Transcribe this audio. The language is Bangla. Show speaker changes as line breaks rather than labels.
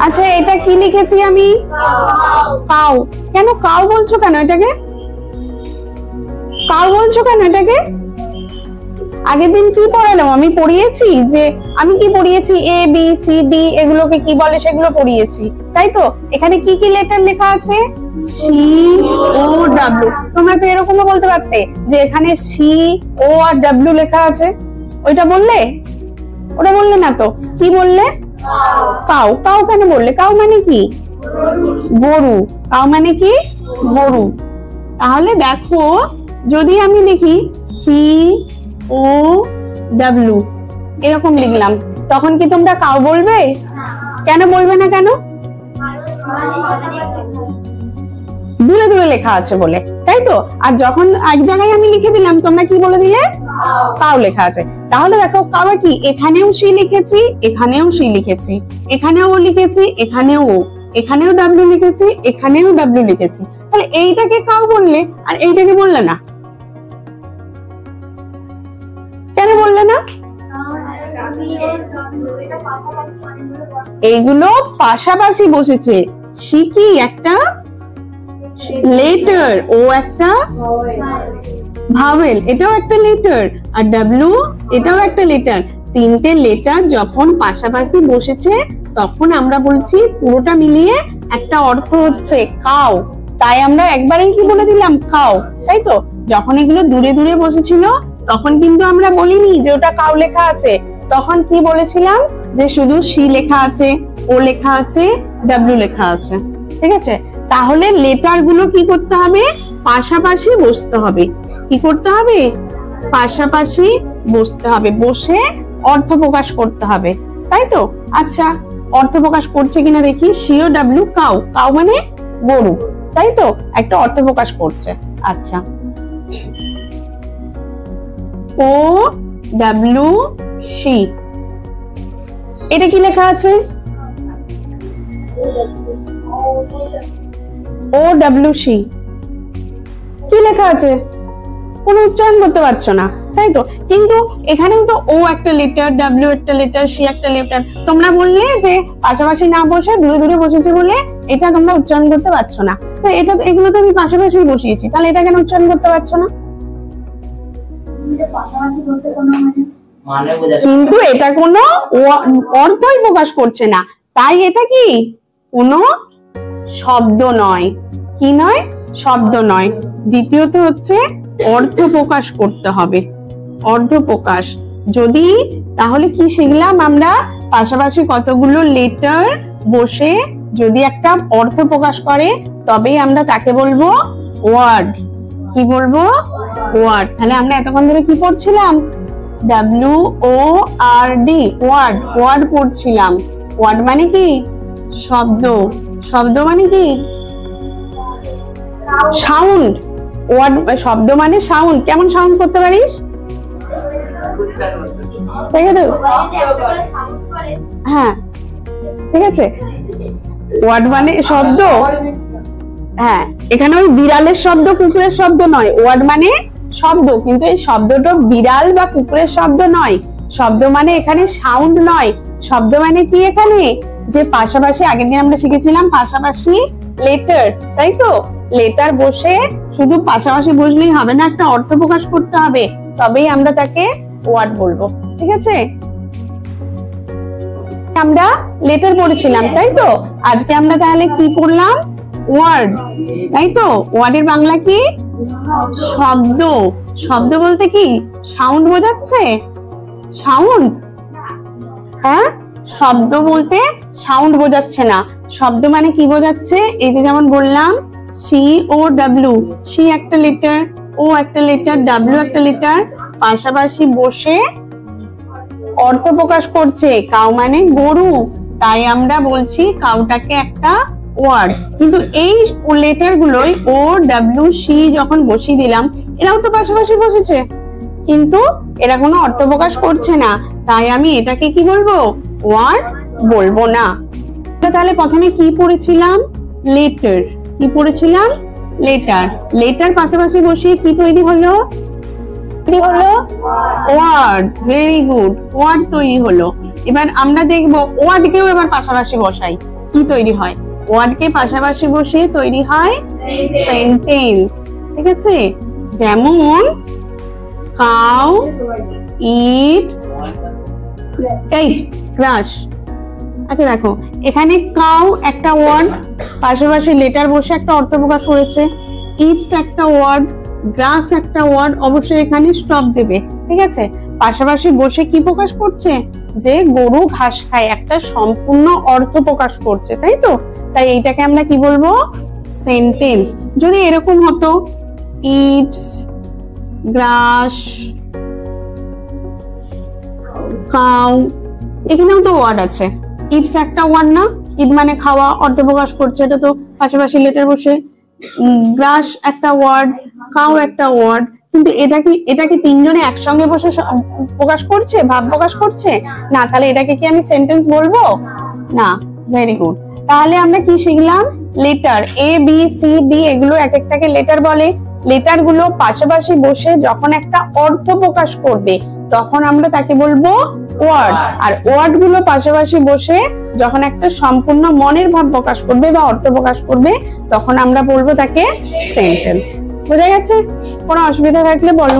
আচ্ছা এটা কি লিখেছি আমি? কাউ। কেন কাউ বলছো কেন এটাকে? কাউ বলছো কেন এটাকে? আগের দিন কি পড়ালাম? আমি পড়িয়েছি যে আমি কি পড়িয়েছি, এ বি সি ডি এগুলোকে কি বলে সেগুলো পড়িয়েছি, তাই তো? এখানে কি কি লেটার লেখা আছে? C O W. তোমরা তো এরকমও বলতে পারতে যে এখানে সি ও আর ডাব্লিউ লেখা আছে, ওইটা বললে? ওটা বললে না তো, কি বললে? কাউ। কাউ কেন বললে? কাউ মানে কি? গরু। কাউ মানে কি? গরু। তাহলে দেখো যদি আমি লিখি সি ও ডাব্লিউ এরকম লিখলাম, তখন কি তোমরা কাউ বলবে? কেন বলবে না? কেন? দূরে দূরে লেখা আছে বলে, তাই তো? আর যখন এক জায়গায় আমি লিখে দিলাম, তোমরা কি বলে দিলে? কাউ লেখা আছে। তাহলে দেখো কাউ কি, এখানেও সি লিখেছি, এখানেও সি লিখেছি, এখানেও ও লিখেছি, এখানেও ও, এখানেও ডাব্লিউ লিখেছি, এখানেও ডাব্লিউ লিখেছি। তাহলে এইটাকে কাউ বললে আর এইটাকে বললে না, কেন বললে না? এইগুলো পাশাপাশি বসেছে। সি কি একটা লেটার, ও একটা ভাওয়েল, এটাও একটা লেটার, আর ডাব্লিউ এটাও একটা লেটার। তিনটে লেটার যখন পাশাপাশি বসেছে তখন আমরা বলছি পুরোটা মিলিয়ে একটা অর্থ হচ্ছে কাউ। তাই আমরা একবারেই কি বলে দিলাম? কাউ, তাই তো? যখন এগুলো দূরে দূরে বসেছিল তখন কিন্তু আমরা বলিনি যে ওটা কাউ লেখা আছে, তখন কি বলেছিলাম? যে শুধু সি লেখা আছে, ও লেখা আছে, ডাব্লিউ লেখা আছে, ঠিক আছে? তাহলে লেটার গুলো কি করতে হবে? পাশাপাশি বসতে হবে। কি করতে হবে? পাশাপাশি বসতে হবে, বসে অর্থ প্রকাশ করতে হবে, তাই তো? আচ্ছা অর্থ প্রকাশ করছে কিনা দেখি। C O W cow, cow মানে গরু, তাই তো? একটা অর্থ প্রকাশ করছে। আচ্ছা ও ডাব্লিউ সি, এটা কি লেখা আছে? ও ডাব্লিউ সি কি লেখা আছে? কোনো উচ্চারণ করতে পারছো না, তাই তো? কিন্তু এখানেও তো ও একটা লেটার, ডাব্লিউ একটা লেটার, সি একটা লেটার। তোমরা বললে যে পাশাপাশি না বসে দূরে দূরে বসেছে বলে এটা তোমরা উচ্চারণ করতে পারছো না। তো এটা এগুলো তো আমি পাশাপাশি বসিয়েছি, তাহলে এটা কেন উচ্চারণ করতে পারছো না? কিন্তু এটা কোনো অর্থই প্রকাশ করছে না, তাই এটা কি কোনো শব্দ নয়। কি নয়? শব্দ নয়। দ্বিতীয়ত হচ্ছে অর্থ প্রকাশ করতে হবে, অর্থ প্রকাশ। যদি তাহলে কি শিখলাম আমরা? পাশাপাশি কতগুলো লেটার বসে যদি একটা অর্থ প্রকাশ করে তবেই আমরা তাকে বলবো ওয়ার্ড। কি বলবো? ওয়ার্ড। তাহলে আমরা এতক্ষণ ধরে কি পড়ছিলাম? ডাব্লিউ ও আর ডি, ওয়ার্ড। ওয়ার্ড পড়ছিলাম। ওয়ার্ড মানে কি? শব্দ। শব্দ মানে কি? সাউন্ড। ওয়ার্ড শব্দ মানে সাউন্ড। কেমন সাউন্ড করতে পারিস? হ্যাঁ ঠিক আছে। ওয়ার্ড মানে শব্দ। হ্যাঁ এখানে ওই বিড়ালের শব্দ কুকুরের শব্দ নয়, ওয়ার্ড মানে শব্দ। কিন্তু এই শব্দটা বিড়াল বা কুকুরের শব্দ নয়। শব্দ মানে এখানে সাউন্ড নয়। শব্দ মানে কি? এখানে যে পাশাপাশি, আগের দিন আমরা শিখেছিলাম পাশাপাশি লেটার, তাই তো? লেটার বসে শুধু পাশাপাশি বসলেই হবে না, একটা অর্থ প্রকাশ করতে হবে, তবেই আমরা তাকে ওয়ার্ড বলবো, ঠিক আছে? আমরা লেটার পড়েছিলাম, তাই তো? আজকে আমরা তাহলে কি পড়লাম? ওয়ার্ড, তাই তো? ওয়ার্ডের বাংলা কি? শব্দ। শব্দ বলতে কি সাউন্ড বোঝাচ্ছে? সাউন্ড? হ্যাঁ, শব্দ বলতে সাউন্ড বোঝাচ্ছে না। শব্দ মানে কি বোঝাচ্ছে? এই যে যেমন বললাম সি ও ডাব্লিউ, সি একটা লেটার, ও একটা লেটার, ডাব্লিউ একটা লেটার, পাশাপাশি বসে অর্থ প্রকাশ করছে। কাউ মানে গরু, তাই আমরা বলছি কাউটাকে একটা ওয়ার্ড। কিন্তু এই লেটার গুলোই ও ডাব্লিউ সি যখন বসিয়ে দিলাম, এরাও তো পাশাপাশি বসেছে, কিন্তু এরা কোনো অর্থ প্রকাশ করছে না, তাই আমি এটাকে কি বলবো? ওয়ার্ড বলবো না। তাহলে প্রথমে কি পড়েছিলাম? লেটার। কি পড়েছিলাম? লেটার। লেটার পাশাপাশি বসিয়ে কি তৈরি হলো? কি হলো? ওয়ার্ড। ভেরি গুড, ওয়ার্ড তৈরি হলো। এবার আমরা দেখবো ওয়ার্ডকেও এবার পাশাপাশি বসাই, কি তৈরি হয়? ওয়ার্ডকে পাশাপাশি বসিয়ে তৈরি হয় সেন্টেন্স। ঠিক আছে, যেমন কাউ ইটস গ্রাস। আচ্ছা দেখো, এখানে কাউ একটা ওয়ার্ড, পাশাপাশি লেটার বসে একটা অর্থ প্রকাশ করেছে। ইটস একটা ওয়ার্ড, গ্রাস একটা ওয়ার্ড, অবশ্যই এখানে স্টপ দেবে। ঠিক আছে, পাশাপাশি বসে কি প্রকাশ করছে? যে গরু ঘাস খায়, একটা সম্পূর্ণ অর্থ প্রকাশ করছে, তাই তো? তাই এইটাকে আমরা কি বলবো? সেন্টেন্স। যদি এরকম হতো ইটস গ্রাস কাউ, এখানেও তো ওয়ার্ড আছে। ইটস একটা ওয়ার্ড না? ইট মানে খাওয়া, অর্থ প্রকাশ করছে, এটা তো পাশাপাশি লেটার বসে। গ্রাস একটা ওয়ার্ড, কাউ একটা ওয়ার্ড, কিন্তু এটা কি তিনজনে একসঙ্গে বসে প্রকাশ করছে, ভাব প্রকাশ করছে না? তাহলে এটাকে কি আমি সেন্টেন্স বলবো না? Very good. তাহলে আমরা কি শিখলাম? Letter A B C D, এগুলো এক একটাকে লেটার বলে। লেটার গুলো পাশাপাশি বসে যখন একটা অর্থ প্রকাশ করবে তখন আমরা তাকে বলবো ওয়ার্ড। আর ওয়ার্ড গুলো পাশাপাশি বসে যখন একটা সম্পূর্ণ মনের ভাব প্রকাশ করবে বা অর্থ প্রকাশ করবে তখন আমরা বলবো তাকে সেন্টেন্স। বোঝা গেছে? কোনো অসুবিধা থাকলে বলো।